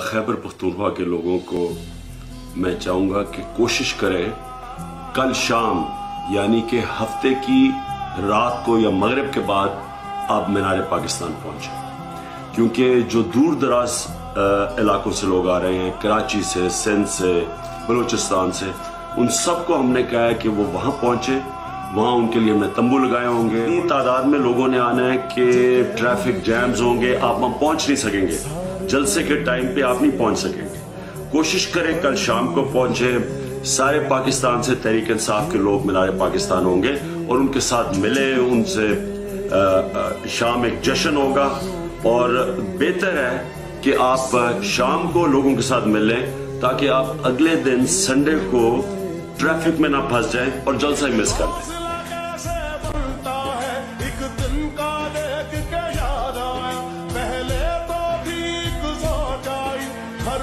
खैबर पख्तूनख्वा के लोगों को मैं चाहूँगा कि कोशिश करें कल शाम यानी कि हफ्ते की रात को या मगरिब के बाद आप मीनार पाकिस्तान पहुँचें, क्योंकि जो दूर दराज इलाकों से लोग आ रहे हैं, कराची से, सिंध से, बलूचिस्तान से, उन सबको हमने कहा है कि वो वहाँ पहुँचे। वहाँ उनके लिए हमने तंबू लगाए होंगे। इतनी तादाद में लोगों ने आना है कि ट्रैफिक जैम्स होंगे, आप वहाँ पहुँच नहीं सकेंगे, जलसे के टाइम पे आप नहीं पहुँच सकेंगे। कोशिश करें कल शाम को पहुँचे। सारे पाकिस्तान से तहरीक इंसाफ के लोग मीनार पाकिस्तान होंगे और उनके साथ मिले, उनसे शाम एक जश्न होगा। और बेहतर है कि आप शाम को लोगों के साथ मिलें ताकि आप अगले दिन संडे को ट्रैफिक में ना फंस जाएं और जलसा मिस कर दें। पहले तो ठीक सो जाई, हर